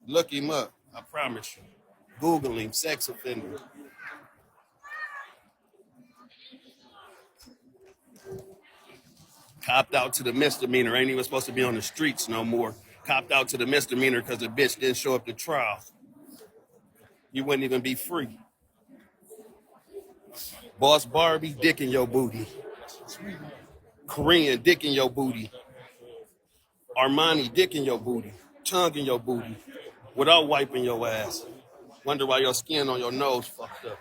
Look him up. I promise you. Google him, sex offender. Copped out to the misdemeanor. Ain't even supposed to be on the streets no more. Copped out to the misdemeanor because the bitch didn't show up to trial. You wouldn't even be free. Boss Barbie, dick in your booty. Korean, dick in your booty. Armani, dick in your booty. Tongue in your booty. Without wiping your ass. Wonder why your skin on your nose fucked up.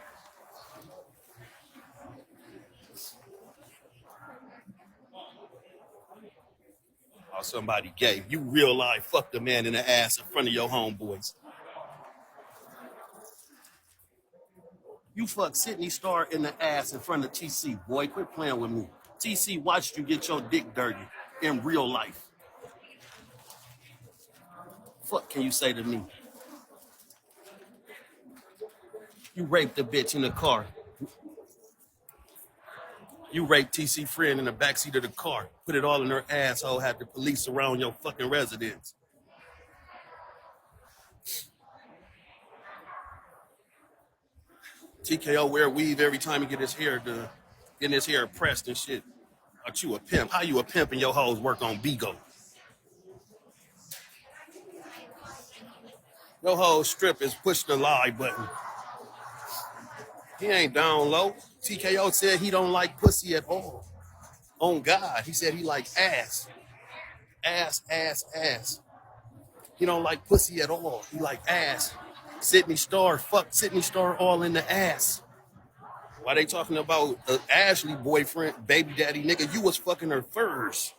Or somebody gay. You real life fucked a man in the ass in front of your homeboys. You fucked Sydney Star in the ass in front of TC. Boy, quit playing with me. TC watched you get your dick dirty in real life. Fuck can you say to me? You raped a bitch in the car. You raped TC friend in the backseat of the car. Put it all in her asshole, had the police around your fucking residence. TKO wear weave every time he get his hair done. Getting his hair pressed and shit. Aren't you a pimp? How you a pimp and your hoes work on Bigo? Your whole strip is push the lie button. He ain't down low. TKO said he don't like pussy at all. On God, he said he like ass. Ass, ass, ass. He don't like pussy at all. He like ass. Sydney Star, fuck Sydney Star all in the ass. Why they talking about Ashley boyfriend, baby daddy nigga? You was fucking her first.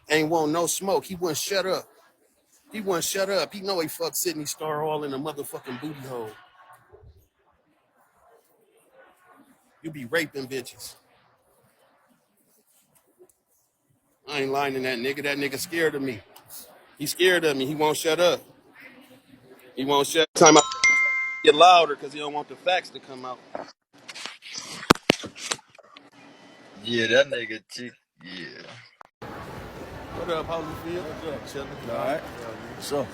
Ain't want no smoke. He wouldn't shut up. He wouldn't shut up. He know he fucked Sydney Star all in the motherfucking booty hole. You be raping bitches. I ain't lying to that nigga. That nigga scared of me. He scared of me. He won't shut up. He won't shut up. Time I get louder because he don't want the facts to come out. Yeah, that nigga yeah. What up, Holyfield? What's up? Chilling. All right. So.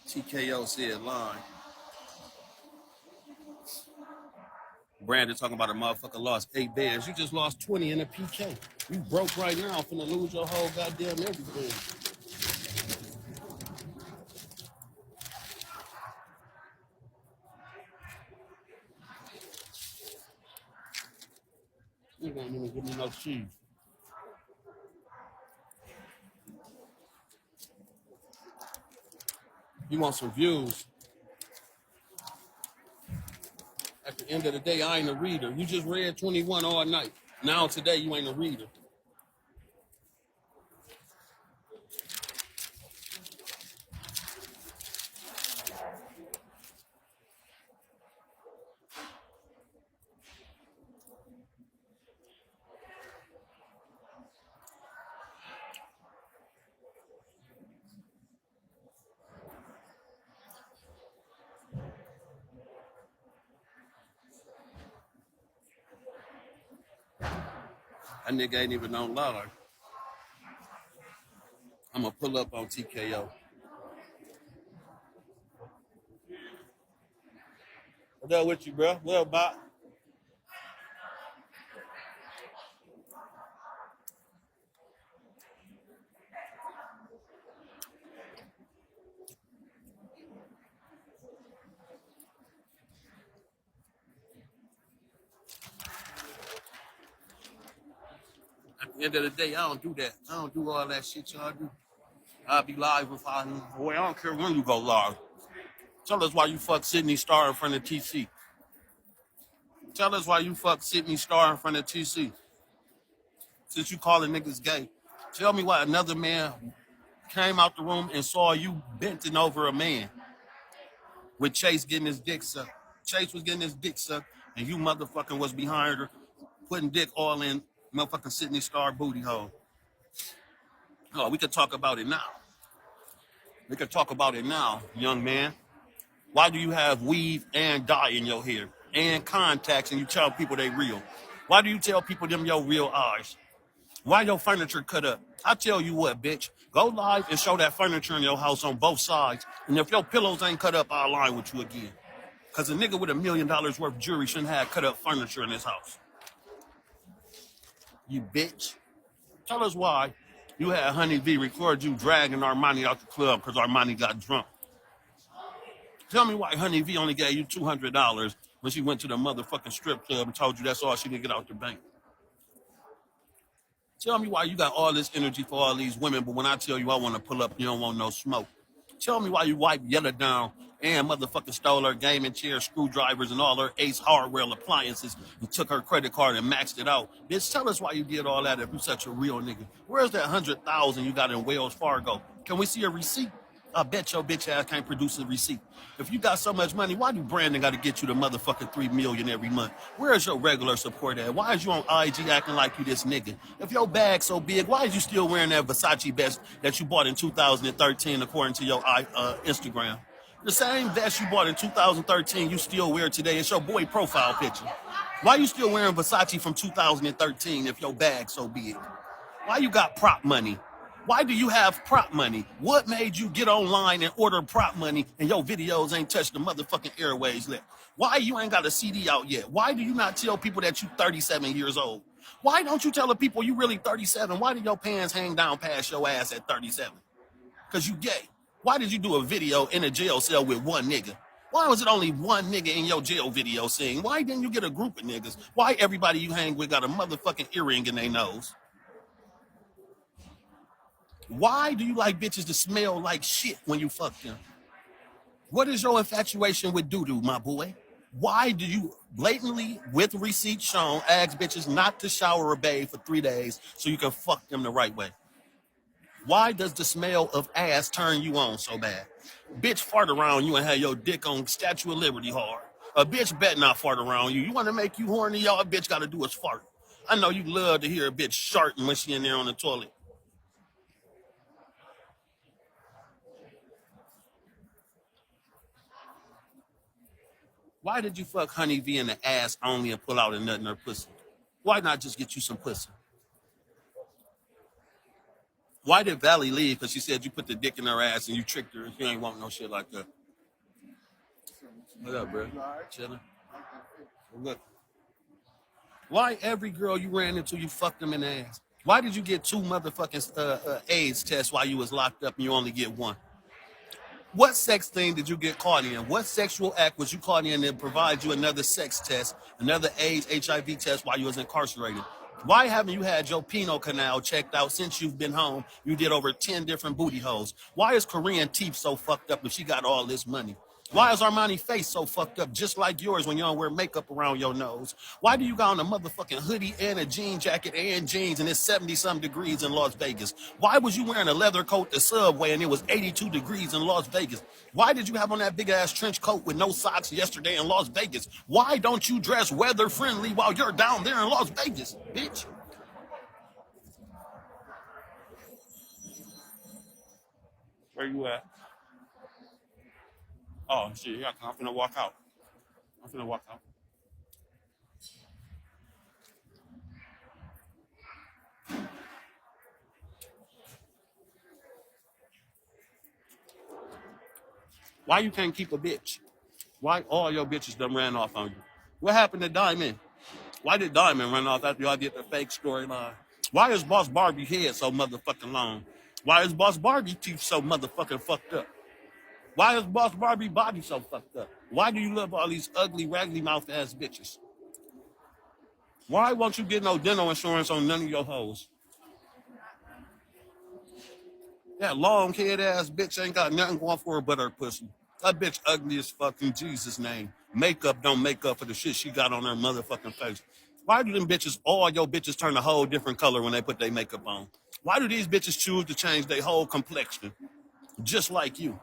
TKO said line. Brandon talking about a motherfucker lost 8 bands. You just lost 20 in a PK. You broke right now. Finna lose your whole goddamn everything. You ain't even give me no cheese. You want some views. At the end of the day, I ain't a reader. You just read 21 all night. Now today, you ain't a reader. That nigga ain't even on line. I'm gonna pull up on TKO. What's up with you, bro? What up, Bob? At the end of the day, I don't do that. I don't do all that shit y'all do. I'll be live if I don't care when you go live. Tell us why you fuck Sydney Star in front of TC. Tell us why you fuck Sydney Star in front of TC. Since you calling niggas gay. Tell me why another man came out the room and saw you benting over a man with Chase getting his dick sucked. Chase was getting his dick sucked and you motherfucking was behind her putting dick all in Motherfucking Sydney Star booty hole. Oh, we could talk about it now. We could talk about it now, young man. Why do you have weave and dye in your hair and contacts and you tell people they real? Why do you tell people them your real eyes? Why your furniture cut up? I tell you what, bitch. Go live and show that furniture in your house on both sides. And if your pillows ain't cut up, I'll lie with you again. Because a nigga with $1 million worth of jewelry shouldn't have cut up furniture in his house. You bitch. Tell us why you had Honey V record you dragging Armani out the club because Armani got drunk. Tell me why Honey V only gave you $200 when she went to the motherfucking strip club and told you that's all she could get out the bank. Tell me why you got all this energy for all these women, but when I tell you I want to pull up, you don't want no smoke. Tell me why you wiped Yella down and motherfucking stole her gaming chair, screwdrivers, and all her Ace Hardware appliances and took her credit card and maxed it out. Bitch, tell us why you did all that if you such a real nigga. Where's that 100,000 you got in Wells Fargo? Can we see a receipt? I bet your bitch ass can't produce a receipt. If you got so much money, why do Brandon got to get you the motherfucking $3 million every month? Where's your regular support at? Why is you on IG acting like you this nigga? If your bag's so big, why is you still wearing that Versace vest that you bought in 2013 according to your Instagram? The same vest you bought in 2013 you still wear today. It's your boy profile picture. Why you still wearing Versace from 2013 if your bag's so big? Why you got prop money? Why do you have prop money? What made you get online and order prop money and your videos ain't touched the motherfucking airways yet? Why you ain't got a CD out yet? Why do you not tell people that you 37 years old? Why don't you tell the people you really 37? Why do your pants hang down past your ass at 37? Because you gay. Why did you do a video in a jail cell with one nigga? Why was it only one nigga in your jail video saying? Why didn't you get a group of niggas? Why everybody you hang with got a motherfucking earring in their nose? Why do you like bitches to smell like shit when you fuck them? What is your infatuation with doo-doo, my boy? Why do you blatantly, with receipts shown, ask bitches not to shower or bathe for 3 days so you can fuck them the right way? Why does the smell of ass turn you on so bad? Bitch fart around you and have your dick on Statue of Liberty hard. A bitch bet not fart around you. You want to make you horny, all a bitch got to do is fart. I know you love to hear a bitch sharting when she in there on the toilet. Why did you fuck Honey V in the ass only and pull out a nut in her pussy? Why not just get you some pussy? Why did Valley leave? Because she said you put the dick in her ass and you tricked her and she ain't want no shit like that. What up, bro? Chilling. Look. Why every girl you ran into, you fucked them in the ass? Why did you get 2 motherfucking AIDS tests while you was locked up and you only get 1? What sex thing did you get caught in? What sexual act was you caught in that provide you another sex test, another AIDS, HIV test while you was incarcerated? Why haven't you had your penile canal checked out since you've been home? You did over 10 different booty holes. Why is Korean teeth so fucked up if she got all this money? Why is Armani face so fucked up just like yours when you don't wear makeup around your nose? Why do you got on a motherfucking hoodie and a jean jacket and jeans and it's 70-some degrees in Las Vegas? Why was you wearing a leather coat at Subway and it was 82 degrees in Las Vegas? Why did you have on that big-ass trench coat with no socks yesterday in Las Vegas? Why don't you dress weather-friendly while you're down there in Las Vegas, bitch? Where you at? Oh, shit, yeah, I'm finna walk out. Why you can't keep a bitch? Why all your bitches done ran off on you? What happened to Diamond? Why did Diamond run off after y'all did the fake storyline? Why is Boss Barbie head so motherfucking long? Why is Boss Barbie teeth so motherfucking fucked up? Why is Boss Barbie body so fucked up? Why do you love all these ugly, raggedy mouth ass bitches? Why won't you get no dental insurance on none of your hoes? That long head ass bitch ain't got nothing going for her but her pussy. That bitch ugly as fucking Jesus' name. Makeup don't make up for the shit she got on her motherfucking face. Why do them bitches, all your bitches turn a whole different color when they put their makeup on? Why do these bitches choose to change their whole complexion? Just like you.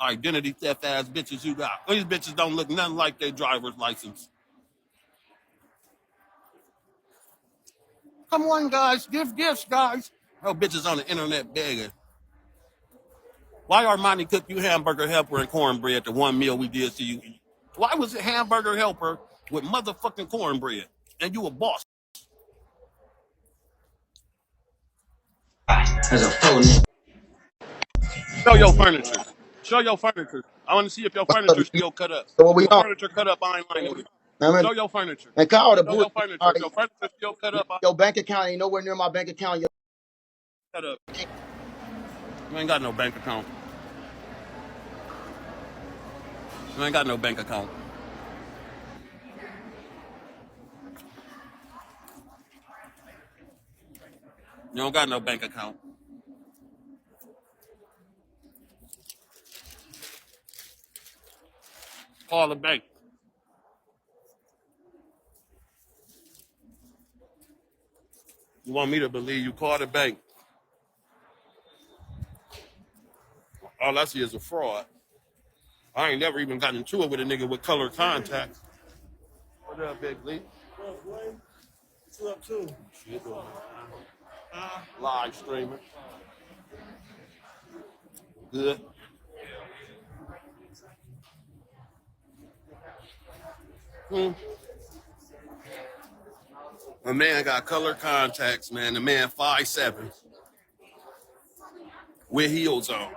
Identity theft ass bitches you got. These bitches don't look nothing like their driver's license. Come on, guys. Give gifts, guys. No bitches on the internet begging. Why Armani cook you hamburger helper and cornbread, the one meal we did to you eat? Why was it hamburger helper with motherfucking cornbread? And you a boss. As a phone. Show your furniture. Show your furniture. I want to see if your furniture still cut up. So what we Your on? furniture cut up, I ain't lying to you. I mean, Show your furniture. and call the Show your bullshit. furniture. If your furniture still cut up, Your bank account ain't nowhere near my bank account. cut up. You ain't got no bank account. You ain't got no bank account. You don't got no bank account. Call the bank. You want me to believe you? Call the bank. All I see is a fraud. I ain't never even gotten into it with a nigga with color contacts. What up, Big Lee? What up, boy? What you up to? Shit. Live streaming. Good. My man got color contacts, man. The man 5'7", with heels on.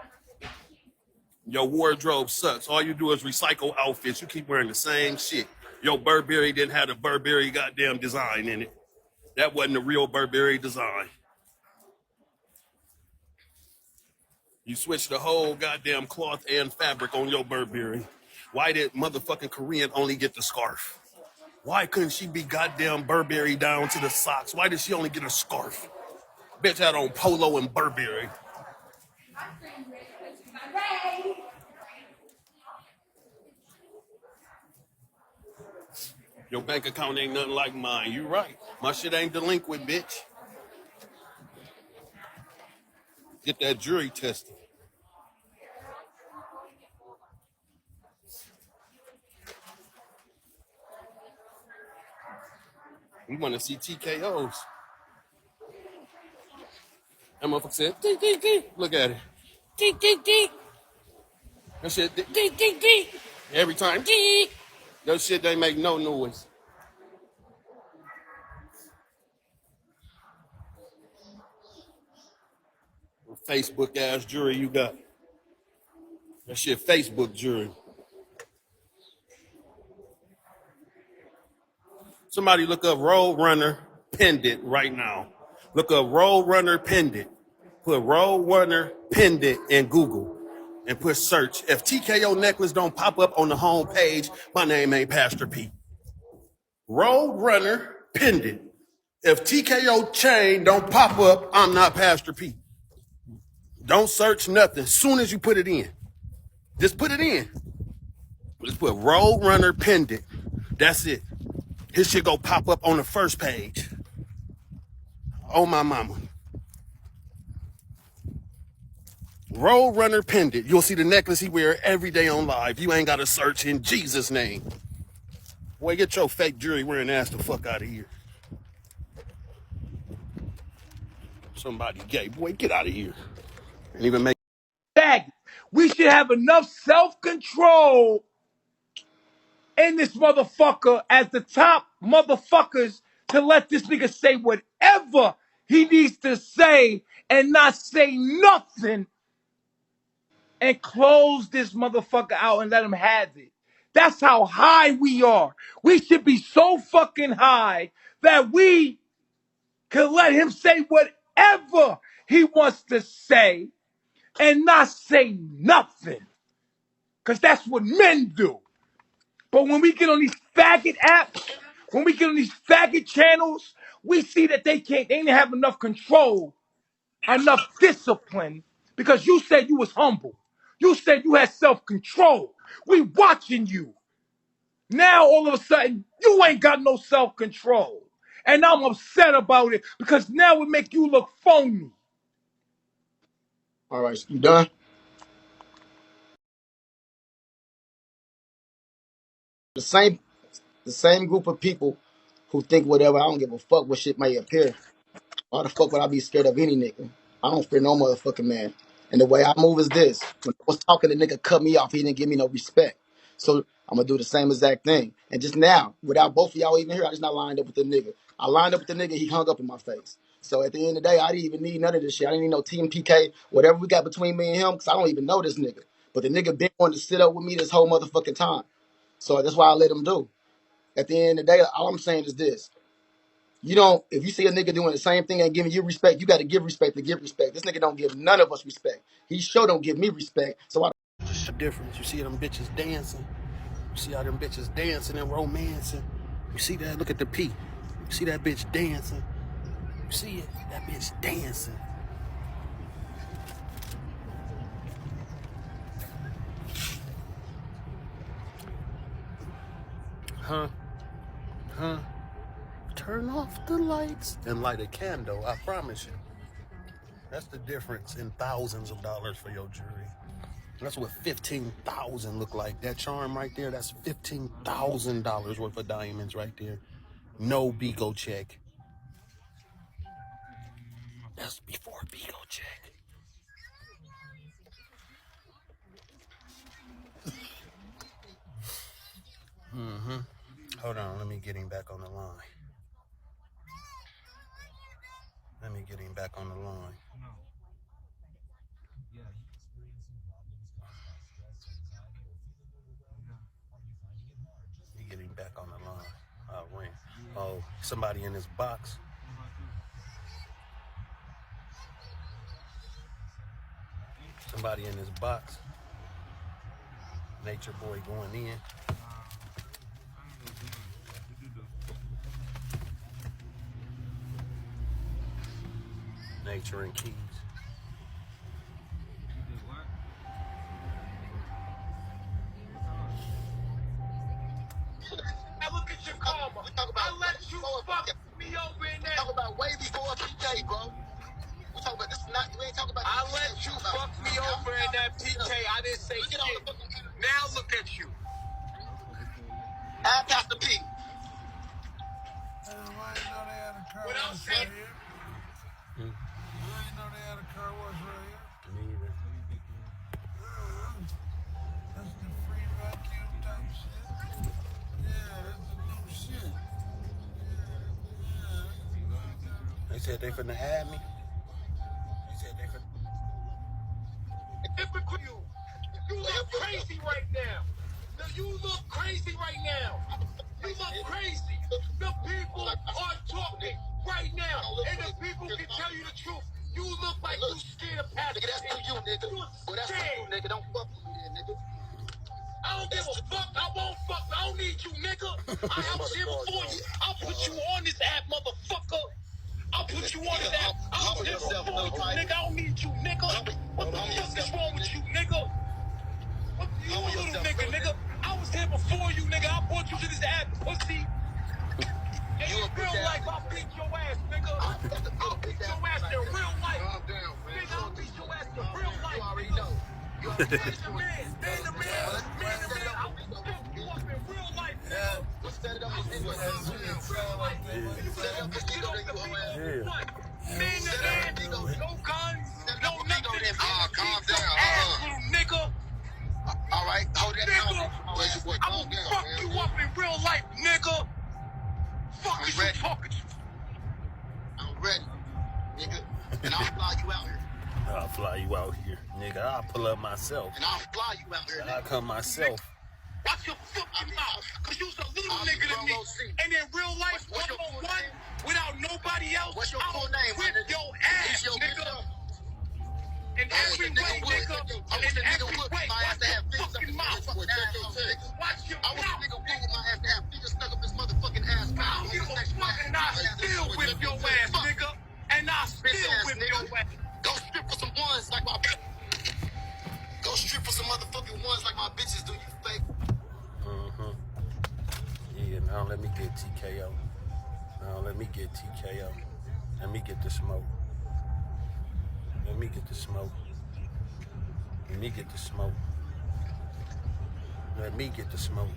Your wardrobe sucks. All you do is recycle outfits. You keep wearing the same shit. Your Burberry didn't have the Burberry goddamn design in it. That wasn't the real Burberry design. You switched the whole goddamn cloth and fabric on your Burberry. Why did motherfucking Korean only get the scarf? Why couldn't she be goddamn Burberry down to the socks? Why did she only get a scarf? Bitch had on polo and Burberry. Your bank account ain't nothing like mine. You right. My shit ain't delinquent, bitch. Get that jury tested. We want to see TKOs. That motherfucker said, dee, dee, dee. Look at it. Dee, dee, dee. That shit, dee, dee, dee. Every time, dee. That shit, they make no noise. Facebook ass jury you got. That shit Facebook jury. Somebody look up Road Runner pendant right now. Look up Road Runner pendant. Put Road Runner pendant in Google and put search. If TKO necklace don't pop up on the home page, my name ain't Pastor P. Road Runner pendant. If TKO chain don't pop up, I'm not Pastor P. Don't search nothing. Soon as you put it in, just put it in. Just put Road Runner pendant. That's it. His shit go pop up on the first page. Oh, my mama. Road Runner pendant. You'll see the necklace he wear every day on live. You ain't got to search in Jesus' name. Boy, get your fake jewelry wearing ass the fuck out of here. Somebody gay. Boy, get out of here. And even make. We should have enough self-control in this motherfucker as the top motherfuckers to let this nigga say whatever he needs to say and not say nothing and close this motherfucker out and let him have it. That's how high we are. We should be so fucking high that we can let him say whatever he wants to say and not say nothing. Because that's what men do. But when we get on these faggot apps, when we get on these faggot channels, we see that they didn't have enough control, enough discipline, because you said you was humble. You said you had self-control. We watching you. Now all of a sudden, you ain't got no self-control. And I'm upset about it because now it make you look phony. All right, you done? The same group of people who think whatever. I don't give a fuck what shit may appear. Why the fuck would I be scared of any nigga? I don't fear no motherfucking man. And the way I move is this. When I was talking, the nigga cut me off. He didn't give me no respect. So I'm going to do the same exact thing. And just now, without both of y'all even here, I just not lined up with the nigga. I lined up with the nigga. He hung up in my face. So at the end of the day, I didn't even need none of this shit. I didn't need no team PK, whatever we got between me and him, because I don't even know this nigga. But the nigga been wanting to sit up with me this whole motherfucking time. So that's why I let him do. At the end of the day, all I'm saying is this. You don't, if you see a nigga doing the same thing and giving you respect, you got to give respect to give respect. This nigga don't give none of us respect. He sure don't give me respect. So I Just a difference. You see them bitches dancing. You see how them bitches dancing and romancing. You see that? Look at the P. You see that bitch dancing. You see it? That bitch dancing. Huh? Turn off the lights and light a candle. I promise you. That's the difference in thousands of dollars for your jewelry. That's what 15,000 look like. That charm right there, that's $15,000 worth of diamonds right there. No Bigo check. That's before Bigo check. Hold on, let me get him back on the line. Let me get him back on the line. Let me get him back on the line. Ring. Oh, somebody in this box. Somebody in this box. Nature boy going in. Nature and Keyzz. Now look at your karma. I let you fuck me over in there. talk about way before PK, bro. We talk about this. Not we ain't talking about. I let you fuck me over in that PK. I didn't say shit. Now look at you. I passed the P. Why you know they had a car What wash else right said? here? Why you know they had a car wash right here? Me either. That's the free vacuum type shit. Yeah, that's the new shit. They said they finna add me. They said they finna. Hypocrite you. You look crazy right now. No, you look crazy right now. You look crazy. The people are talking right now. And the people can tell you the truth. You look like you scared of passing. Nigga, that's you, nigga. You Well, that's scared. you, nigga. Don't fuck with me, nigga. I don't give a fuck. I won't fuck. I don't need you, nigga. I was here before you. I'll put you on this app, motherfucker. I'll put you on this app. I was here before you, nigga. I don't need you, nigga. What the fuck is wrong with you, nigga? What you little nigga? I was here before you, nigga. I brought you to this app, pussy. And in real life, I'll beat your ass, nigga. I'll beat your ass in real life. Nigga, I'll beat your ass in real life. You already know. Man the man. I'll fuck you up in real life, nigga. We set it up as anyway. Man to man, no guns, no nothing. Calm down. Ass little nigga. All right, hold that down. Nigga, I will fuck you up in real life, nigga. Fuck is you talking to? I'm ready, nigga. And I'll fly you out here. I'll fly you out here, nigga. I'll pull up myself. And I'll fly you out here, I'll nigga. come myself. Watch your fucking mouth, cause you's a little nigga to me. And in real life, one-on-one, without nobody else, What's your I'll full name, whip nigga? your ass, nigga. In every way, nigga. In every way, watch your fucking mouth. Watch your I was a mouth. nigga with my ass to have fingers stuck up his motherfucking ass. I don't give a fuck, and I still whip your ass, nigga. And I still whip your ass. Go strip for some ones like my. Go strip for some motherfucking ones like my bitches do. You fake. Yeah, now let me get TKO. Now let me get TKO. Let me get the smoke. Let me get the smoke. Let me get the smoke. Let me get the smoke.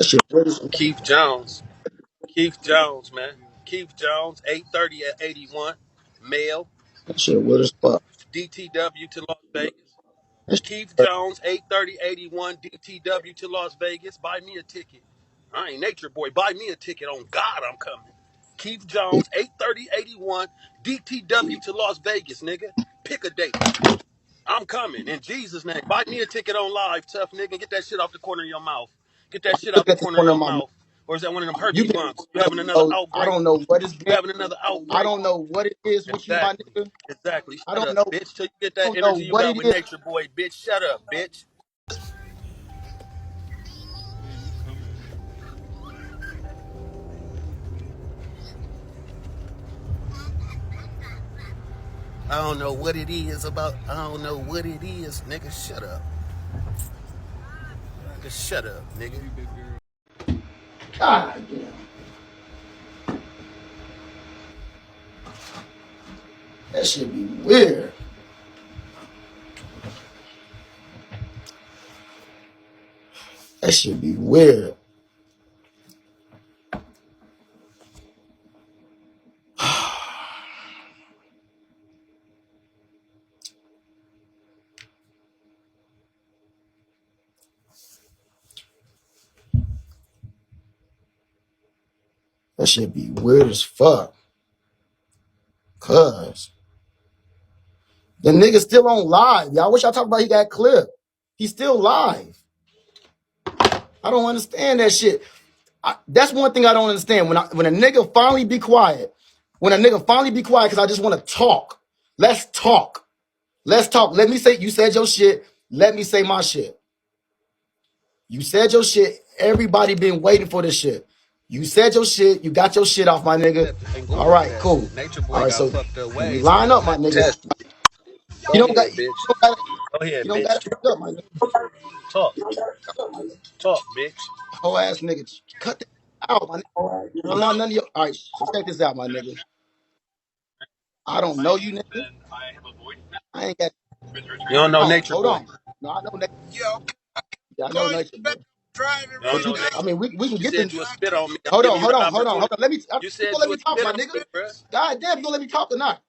That shit weird as Keith Jones. Keith Jones, man. Keith Jones, 830 at 81. Male. that shit weird as fuck. DTW to Las Vegas. That shit Keith weird. Jones, 83081 DTW to Las Vegas. Buy me a ticket. I ain't Nature Boy. Buy me a ticket. On God, I'm coming. Keith Jones, 83081 DTW to Las Vegas, nigga. Pick a date. I'm coming. In Jesus' name. Buy me a ticket on live, tough nigga. Get that shit off the corner of your mouth. Get that shit out Look the at the corner of corner of your my mouth. mouth. Or is that one of them You herpes been bumps? You fucked up, having another bro. I outbreak? don't know what it's You been. having another I outbreak? don't know what it is with you, my Exactly. nigga. Exactly. I Shut don't up, know. bitch. Till you get I that don't know energy you what got it with is. Nature Boy, bitch. Shut up, bitch. I don't know what it is about. I don't know what it is, nigga. Shut up. Nigga, shut up, nigga. God damn. That shit be weird. That shit be weird. That shit be weird as fuck. Cuz the nigga still on live. Y'all wish I talked about he got clipped. He's still live. I don't understand that shit. That's one thing I don't understand. When a nigga finally be quiet, when a nigga finally be quiet, because I just want to talk. Let's talk. Let's talk. Let me say, you said your shit. Let me say my shit. You said your shit. Everybody been waiting for this shit. You said your shit. You got your shit off, my nigga. And All going for right, that cool. shit. Nature All Boy right, got so fucked up when we ways, line man. up, my Let me nigga, test you. you Go don't got ahead, you bitch. don't got Go ahead, you don't got bitch. to pick up, my nigga. Talk. Talk, bitch. Whole ass nigga. Cut that out, my nigga. I'm not none of your. All right, so check this out, my nigga. I don't know you, nigga. I ain't got. You don't know Nature Hold Boy. on. No, I know nature. Yo, Yeah, I know call you nature, back. boy. Driving You don't But right know you, Nature. I now. mean, we can You get said the. you would I'll spit call on me. you I'm Hold giving on, you hold the on, hold on, hold opportunity. on. You You said gonna you let me would talk, spit my on nigga? me, bro. God damn, you gonna let me talk or not?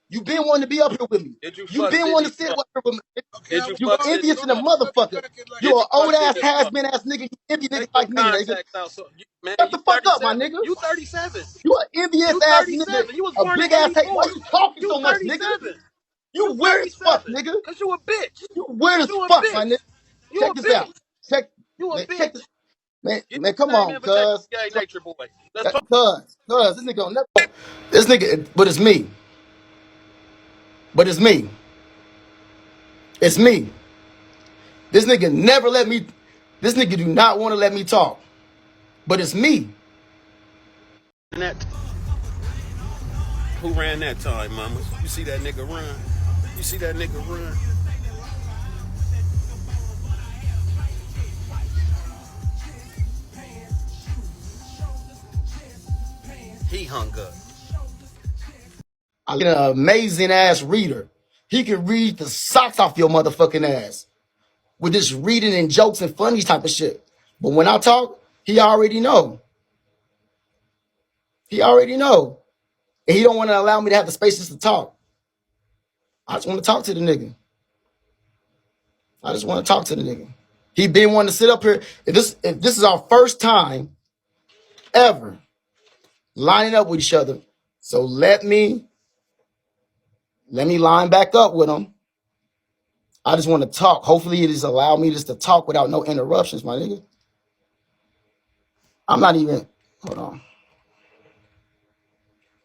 You been wanting to be up here with me. Did you You fuck been wanting Sydney to sit Sharp? up here with me. Okay, Did I'm you gonna You fuck call you. Sydney envious in the Sharp? Call you motherfucker. back in like You Did an you old fuck ass, Sydney has Sharp? been ass nigga. You envy niggas Take your like me, nigga. contacts out. So, man, Shut you the fuck up, my 37. nigga. You 37. You an envious You ass nigga. 37. You was A born in big ass hate. Why 84. you talking You so much, nigga? 37. You You weird as fuck, 37. nigga. Cause you a bitch. You weird as You a fuck, my nigga. bitch. You Check a this out. bitch. Check, You a man. Check this, bitch. man. Get Man, come your same on, invitation, cuz. gay Nature Boy. Let's talk. Cuz, this nigga don't never. This nigga, but it's me. But it's me. It's me. This nigga never let me. This nigga do not want to let me talk. But it's me. That, who ran that time, mama? You see that nigga run? You see that nigga run? He hung up. I get an amazing ass reader. He can read the socks off your motherfucking ass with this reading and jokes and funny type of shit. But when I talk, he already know. He already know. And he don't want to allow me to have the spaces to talk. I just want to talk to the nigga. I just want to talk to the nigga. He been wanting to sit up here. If this is our first time ever lining up with each other, so let me line back up with him. I just want to talk. Hopefully, it just allow me just to talk without no interruptions, my nigga. I'm not even. Hold on.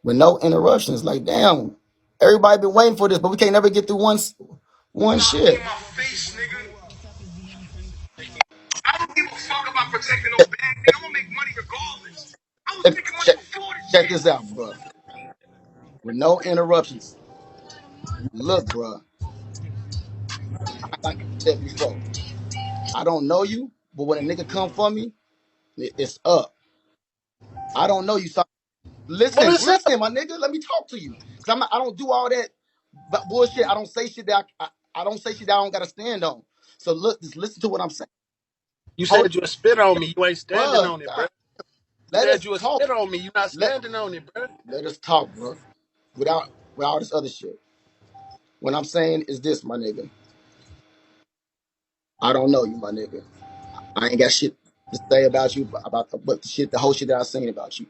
With no interruptions, like damn. Everybody been waiting for this, but we can't never get through one shit. In my face, nigga. I don't give a fuck about protecting no bag, nigga. I'm gonna make money regardless. I was Check, making money check, before this check shit. this out, bro. With no interruptions. Look, bro. Like I said before, I don't know you, but when a nigga come for me, it's up. I don't know you, so Well, listen, it's up. listen, my nigga. Let me talk to you, cause I don't do all that bullshit. I don't say shit that I don't say shit that I don't gotta stand on. So look, just listen to what I'm saying. You Hold said you would spit on me. You ain't on, standing bruh. on it, bro. God, You let said us you would talk. spit on me. You not Let standing on it, bro. let us talk, bro. Without all this other shit. What I'm saying is this, my nigga. I don't know you, my nigga. I ain't got shit to say about you, but the whole shit that I seen about you.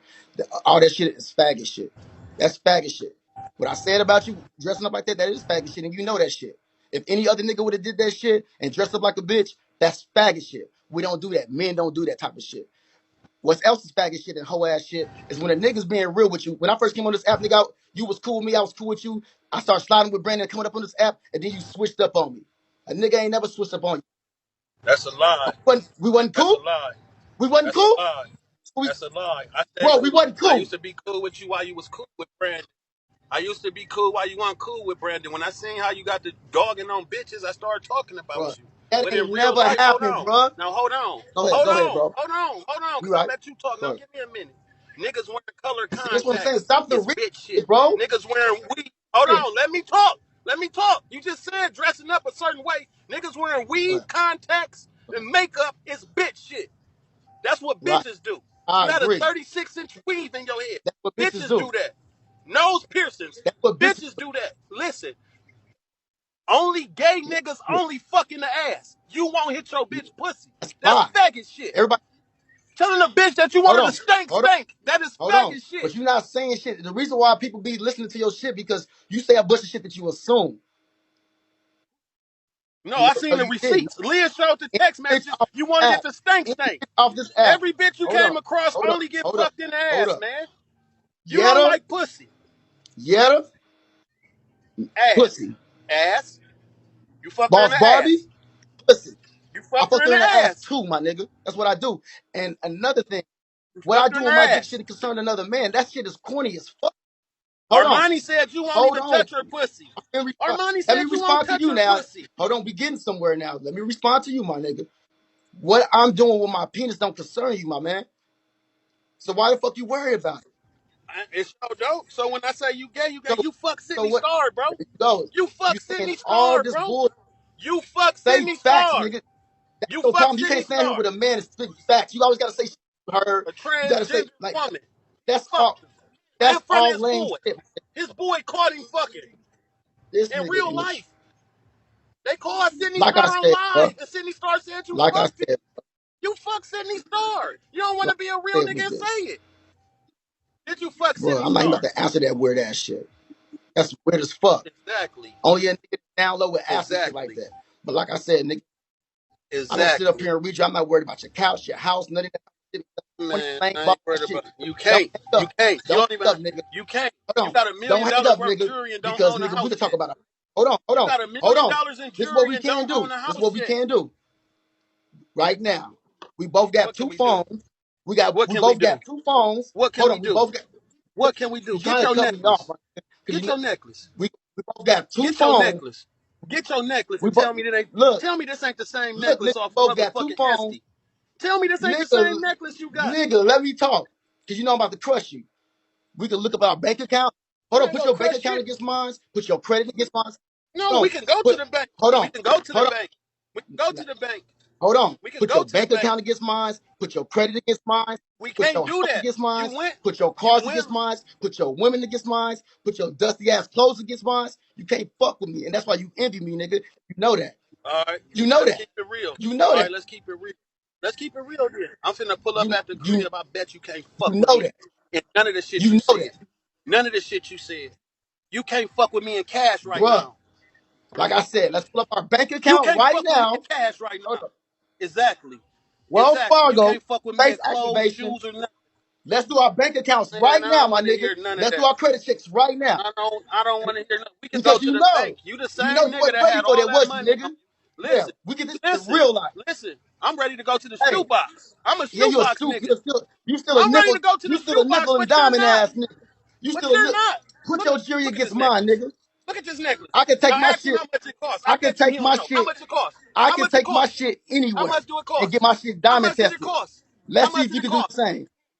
All that shit is faggot shit. That's faggot shit. What I said about you dressing up like that is faggot shit, and you know that shit. If any other nigga would have did that shit and dressed up like a bitch, that's faggot shit. We don't do that. Men don't do that type of shit. What else is faggot shit and hoe ass shit is when a nigga's being real with you. When I first came on this app, nigga, you was cool with me, I was cool with you. I started sliding with Brandon coming up on this app, and then you switched up on me. A nigga ain't never switched up on you. That's a lie. We wasn't That's a cool? lie. We wasn't That's a cool? lie. We, That's a lie. I stayed bro, we cool. wasn't I cool. used to be cool with you while you was cool with Brandon. I used to be cool while you weren't cool with Brandon. When I seen how you got the dogging on bitches, I started talking Bro, about you. that But in ain't real never life, hold happened, on. bro. Now hold on. Go ahead, bro. Hold on, You because I right. let you talk. Now Go ahead. give me a minute. Niggas wearing color See, that's what I'm saying. contacts Stop the is real bitch shit, shit. bro. Niggas wearing weed. Hold Yeah. on, let me talk. Let me talk. You just said dressing up a certain way. Niggas wearing weed Right. contacts and makeup is bitch shit. That's what Right. bitches do. I You had a agree. 36-inch weave in your head. That's what bitches Bitches do. do that. Nose piercings. That's what bitches Bitches do that. Listen, only gay niggas do. only fuck in the ass. You won't hit your bitch pussy. That's a That's lie. faggot shit. Everybody, Telling a bitch that you hold wanted to on. stank Hold on. stank. That is Hold on. faggot shit. But you're not saying shit. The reason why people be listening to your shit because you say a bunch of shit that you assume. No, No, I seen the you didn't. receipts. Leah showed the Any text bitch messages. off You this wanted it app. to stank Any stank. bitch off this app. Every bitch you Hold came up. across Hold up. only get Hold up. fucked in the Hold ass, up. man. You don't Yetta. like pussy. Yetta. Ass. Pussy. Ass. You fucked her in Boss the Barbie. ass. Pussy. You I fucked her fucked in her the in the ass ass. too, my nigga. That's what I do. And another thing, You what I fucked her do in the with my dick ass. shit concerned another man, that shit is corny as fuck. Hold on. Armani said you won't Hold even on. touch her pussy. Let me respond, Armani let me said you won't respond to touch you her now. pussy. Hold on. We getting somewhere now. Let me respond to you, my nigga. What I'm doing with my penis don't concern you, my man. So why the fuck you worry about it? It's so dope. So when I say you gay, you gay. So, You fuck so Sydney what? Star, bro. There you go. You You fuck saying Sydney all Star, this bro. bull. You fuck Say Sydney facts, Star. nigga. That's You your fuck problem. You Sydney can't stand here Star. with a man and spit facts. You always gotta say shit you heard. A You gotta say transgender like woman. that's all. Fucked him. In That's front of all his lame boy. shit. His boy caught him fucking. This In nigga real is life. They called Sydney like I Star on said, bro. live. And Sydney Star said you Like I fucked him. said, You fuck Sydney Star. You don't want like to be a I real said, nigga and nigga, say it. Did you fuck bro. Sydney I'm not even Star? about to answer that weird ass shit. That's weird as fuck. Exactly. Only a nigga download with asking shit like Exactly. that. But like I said, nigga, I don't sit up Exactly. here and read you. I'm not worried about your couch, your house, none of that shit. One Man, lame I ball ain't worried shit. about you. Don't Can't. hang You up. can't. You Don't don't even hang up, nigga. you can't. Hold You on. got a Don't million hang dollar up, worth nigga. jewelry and don't Because own a nigga, we house can talk yet. about it. Hold on, hold You on, got a hold million on. dollars in This is what jewelry we and can don't do. own a This is house what we yet. can do right now. We both got What can two we do? phones. We got What we can we both do? got two phones. What can Hold we on, we do? both got What can we do? you Get trying to your cut me off, necklace. right? Because Get you know your necklace. we both got two Get your phones. necklace. Get your necklace We and both tell me this ain't the same look, nigga, necklace off we of both got two motherfucking phones. Esty. Tell me this ain't the Nigga, same necklace you got. nigga, let me talk. Because you know I'm about to crush you. We can look up our bank account. Hold I on, ain't put gonna your bank crush account shit. against mine. Put your credit against mine. No, Hold we on. can go to Put the bank. hold We on. can go to the Hold bank. We can go on. to the bank. Hold on. We can Put go your to the bank bank. account against mine. Put your credit against mine. We Put can't your do house that. against mine. You went. Put your You cars went. against mine. Put your women against mine. Put your dusty ass clothes against mine. You can't fuck with me. And that's why you envy me, nigga. You know that. All right. You know Let's that. keep it real. You know All right. that. Let's keep it real. Let's keep it real then. I'm finna pull up You at the you crib. I bet you can't you fuck with know me. that. And none of the shit You you know said. that. None of the shit you said. You can't fuck with me in cash right Bruh. now. Like I said, let's pull up our bank You account can't right fuck with me in now. cash right Hold now. up. Exactly. Wells Exactly. You Fargo, can't fuck with me face in clothes, activation. shoes, or nothing. Let's do our bank accounts right Man, I now, don't my want to nigga. hear none of Let's do that. our credit checks right now. I don't want to hear nothing. We can go Because to you the bank. know, You the you know same you nigga wasn't that ready had for all that, that was you, money. nigga? Yeah, Listen, we get this shit in listen, real life. listen. I'm ready to go to the Hey, shoebox. I'm a yeah, you a shoebox stoop. nigga. You still a I'm ready nickel. to go to You the still a shoebox, nickel and but you're diamond not. ass nigga. You But still a you're not. put Look at your jury look at this against mine, necklace. nigga. Look at this necklace. I can take Now my ask him shit. how much it costs. I I can bet you he take don't my know. How shit. much it costs? I How can much it take my costs? shit How anywhere much do it and cost? get my shit How diamond much does it tested. cost? How Let's see much if did you it can do the cost? same.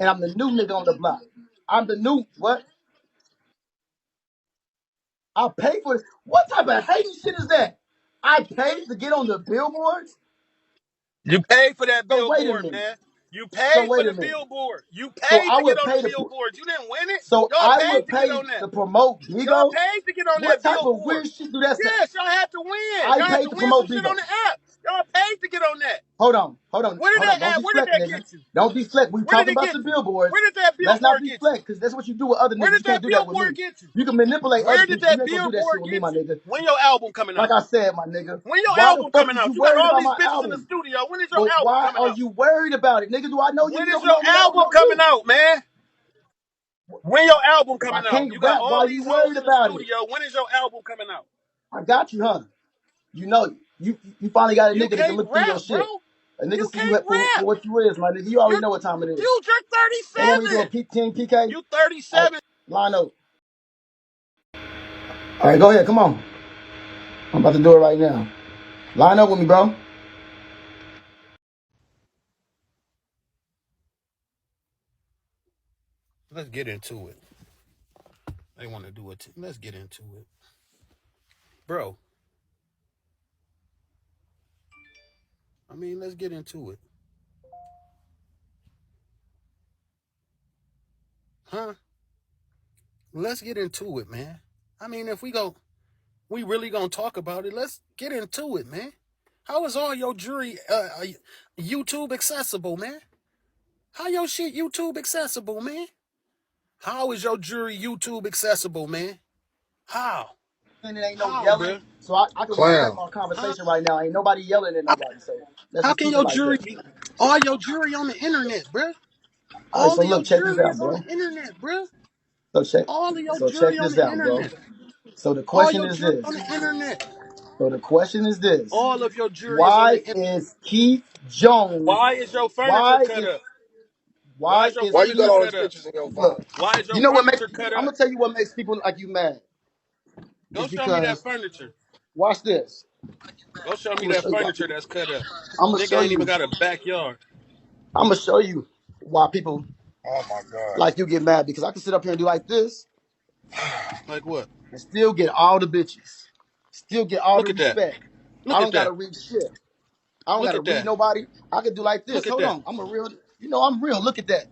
and I'm the new nigga on the block. I'm the new what? I pay for it. What type of hating shit is that? I paid to get on the billboards? You paid for that So wait a billboard, minute. man. You So paid for wait a the minute. billboard. You So paid I to get would on the pay to billboard. You didn't win it. so Y'all I paid would to get pay on that. to promote Y'all Bigo. paid to get on What that type of billboard. weird shit do that sound? Yes, y'all had to win. I Y'all had paid to to win some promote shit on Bigo. the app. Y'all paid to get on that. Hold on, hold on, Where did hold on. that Don't at? Where did deflect, that nigga. get you? Don't deflect. We Where did talking it about get the you? billboards. Where did that Let's not billboard get you? deflect, because that's what you do with other Where niggas. You did can't that do that with billboard me. get you? You can manipulate other Where did people. You that ain't gonna do that shit billboard with me, get my you? nigga. When your album coming Like out? I said, my nigga. When your Why the album fuck coming is you out? You got worried all about these my bitches in the album? studio. When is your But album why coming are out? you worried about it, nigga? Do I know you? When You is don't your know me. I don't album know coming you. out, man? When your album If I coming out? can't You got rap, why all are you these hoes worried in the about it? studio. When is your album coming out? I got you, huh? You know, you finally got a You nigga that can can't look through your rap, bro. shit. A nigga You see you can't for rap. what you is, my nigga. You already You're know what time it is. dude, They want me to do a you're 37. P Team PK. You All right, 37. line up. All right, go ahead. Come on. I'm about to do it right now. Line up with me, bro. Let's get into it. They want to do it. Let's get into it, bro. I mean, let's get into it, huh? Let's get into it, man. I mean, if we really gonna talk about it. Let's get into it, man. How is all your jury YouTube accessible, man? How your shit YouTube accessible, man? How is your jury YouTube accessible, man? How? And it ain't no How, yelling, bro? so I can respect Clown. our Huh? conversation right now. Ain't nobody yelling at How, nobody, so let's how just can keep it your like jury that. be all your jury on the internet, bro? All right, All so of your look, check this jury out, is on bro. the internet, bro. So check, All of your so check jury on this the out, bro. internet. So the All question your is jury this. on the internet. So the question is this. All of your jury is on the Why internet. is Keith Jones? Why is your furniture Why cut is up? Why why is your is Why you got furniture Keith? all cut his up? pictures in your phone? Look, Why is you your know what makes? furniture cut I'm up? gonna tell you what makes people like you mad. Go Is show me that because furniture. watch this. Go show I'm me gonna that show you. furniture that's cut up. I'm gonna Nigga show ain't even you. got a backyard. I'm gonna show you why people Oh my god. like you get mad, because I can sit up here and do like this Like what? and still get all the bitches, still get all the Look at that. respect. I Look at don't gotta that. read shit. I don't Look gotta at read that. nobody. I can do like this. Look at Hold that. on, I'm a real. You know I'm real. Look at that.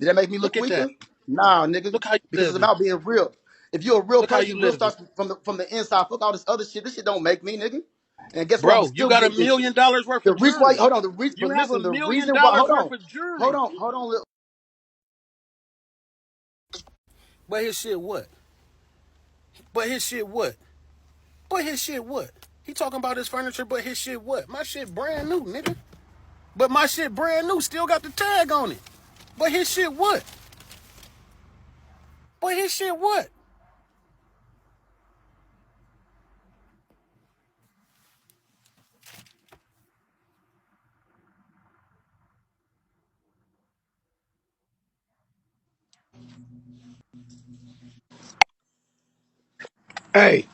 Did that make me look Look at weaker? that. Nah, nigga. Look how you Because it's living. about being real. If you're a real Look how you person, real living. starts from the inside. Fuck all this other shit. This shit don't make me, nigga. And guess what? I'ma Bro, you still got get $1 million bitches. worth The of reason why, jewelry. hold on, the reason, You but have listen, $1 the million reason why, worth of jewelry. hold on, little. But his shit what? But his shit what? But his shit what? He talking about his furniture, but his shit what? My shit brand new, nigga. But my shit brand new, still got the tag on it. But his shit what? But his shit what? Hey,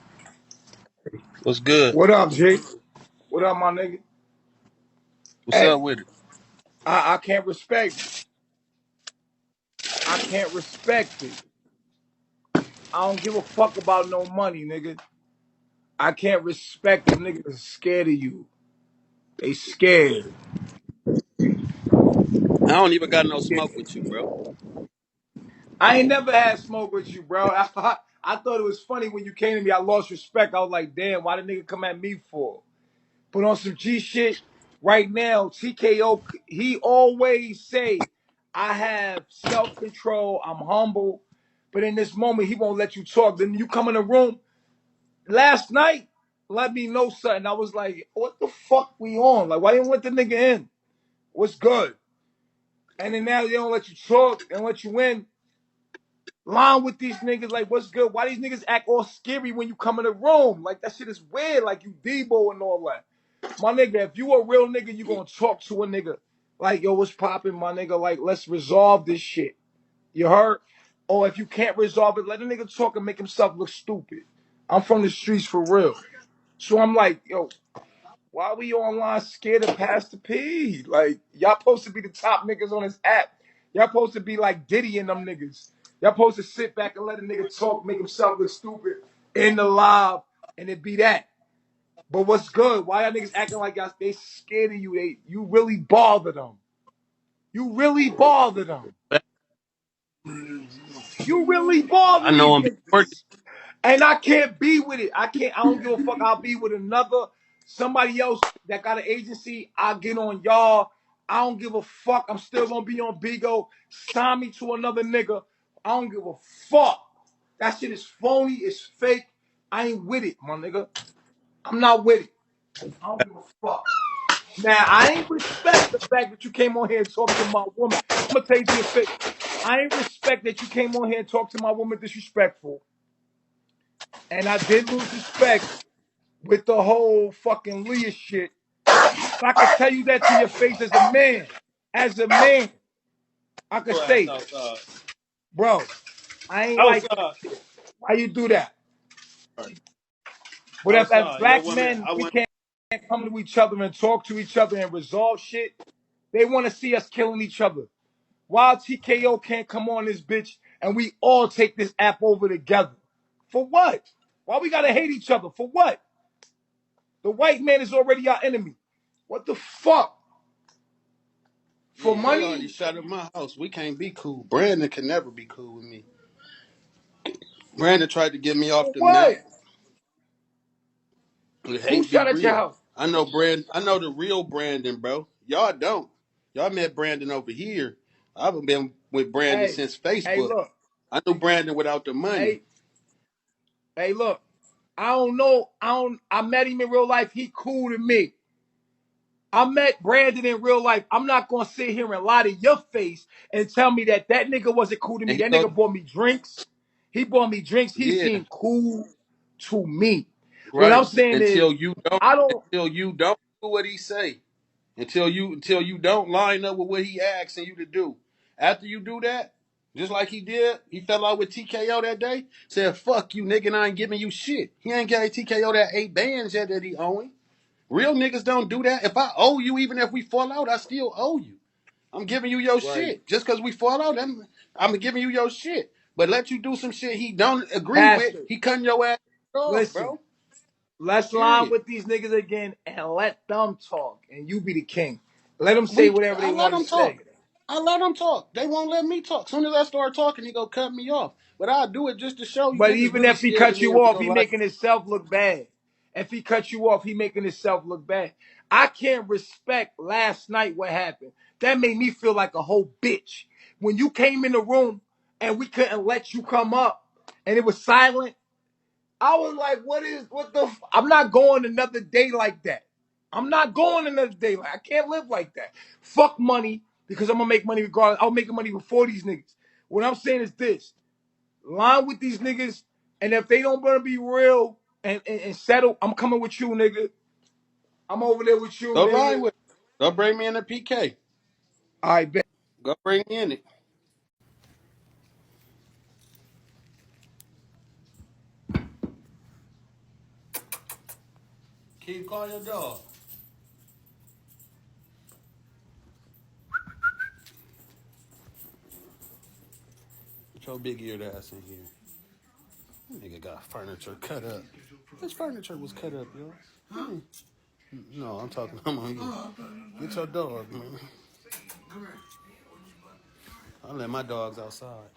What's good? what up, G? What up, my nigga? What's Hey, up with it? I can't respect it. I can't respect it. I don't give a fuck about no money, nigga. I can't respect the niggas that's scared of you. They scared. I don't even got no smoke with you, bro. I ain't never had smoke with you, bro. I thought it was funny when you came to me. I lost respect. I was like, damn, why the nigga come at me for? But on some G shit, right now, TKO, he always say, I have self-control, I'm humble. But in this moment, he won't let you talk. Then you come in the room. Last night, let me know something. I was like, what the fuck we on? Like, why didn't let the nigga in? What's good? And then now they don't let you talk and let you in. Line with these niggas, like, what's good? Why these niggas act all scary when you come in the room? Like, that shit is weird. Like, you Debo and all that. My nigga, if you a real nigga, you gonna talk to a nigga. Like, yo, what's poppin', my nigga? Like, let's resolve this shit. You heard? Or if you can't resolve it, let a nigga talk and make himself look stupid. I'm from the streets for real. So I'm like, yo, why we online scared to pass the P? Like, y'all supposed to be the top niggas on this app. Y'all supposed to be like Diddy and them niggas. Y'all supposed to sit back and let a nigga talk, make himself look stupid in the live, and it be that. But what's good? Why y'all niggas acting like y'all they scared of you? You really bother them. You really bother them. You really bother I know these I'm working. niggas. And I can't be with it. I don't give a fuck. I'll be with somebody else that got an agency. I'll get on y'all. I don't give a fuck. I'm still gonna be on Bigo. Sign me to another nigga. I don't give a fuck. That shit is phony. It's fake. I ain't with it, my nigga. I'm not with it. I don't give a fuck. Now, I ain't respect the fact that you came on here and talked to my woman. I'm gonna tell you to your face. I ain't respect that you came on here and talked to my woman disrespectful. And I did lose respect with the whole fucking Leah shit. But I could tell you that to your face as a man. As a man, I could Your ass say, outside. bro, I ain't like that Outside. shit. Why you do that? But if as Outside. Your black woman. men, I we want. can't come to each other and talk to each other and resolve shit, they want to see us killing each other. Why TKO can't come on this bitch and we all take this app over together? For what? Why we gotta hate each other? For what? The white man is already our enemy. What the fuck? For Yeah, they already money? shot at my house. We can't be cool. Brandon can never be cool with me. Brandon tried to get me off For the map. what? The Who hate be shot at your real. house? I know Brandon. I know the real Brandon, bro. Y'all don't. Y'all met Brandon over here. I haven't been with Brandon Hey, since hey, Facebook. look. I knew Brandon without the money. Hey, hey, look. I don't know. I met him in real life. He cool to me. I met Brandon in real life. I'm not gonna sit here and lie to your face and tell me that nigga wasn't cool to me. And he That goes, nigga bought me drinks. He bought me drinks. He yeah, seemed cool to me. What I'm right. saying is, Until you don't. I don't. Until you don't do what he say. Until you don't line up with what he asking you to do. After you do that, just like he did, he fell out with TKO that day. Said, "Fuck you, nigga, and I ain't giving you shit." He ain't gave TKO that 8 bands yet that he owing. Real niggas don't do that. If I owe you, even if we fall out, I still owe you. I'm giving you your Right. shit. Just because we fall out, I'm giving you your shit. But let you do some shit he don't agree with, Pastor, he cutting your ass off, listen. bro. Let's line Period. with these niggas again and let them talk, and you be the king. Let them say whatever I they let want to them talk. say. I let them talk. They won't let me talk. Soon as I start talking, he gonna cut me off. But I'll do it just to show you But niggas even really if he scared of cuts me you in off, real he life. making himself look bad. If he cuts you off, he making himself look bad. I can't respect last night what happened. That made me feel like a whole bitch. When you came in the room and we couldn't let you come up and it was silent, I was like, I'm not going another day like that. I'm not going another day like I can't live like that. Fuck money because I'm gonna make money regardless. I'll make money before these niggas. What I'm saying is this. Line with these niggas, and if they don't want to be real and settle, I'm coming with you, nigga. I'm over there with you, Go nigga. line with. Go bring me in the PK. All right, bet. Go bring me in it. Keep calling your dog. Put your big eared ass in here. Nigga got furniture cut up. This furniture was cut up, yo. No, I'm on you. Get your dog, man. I let my dogs outside.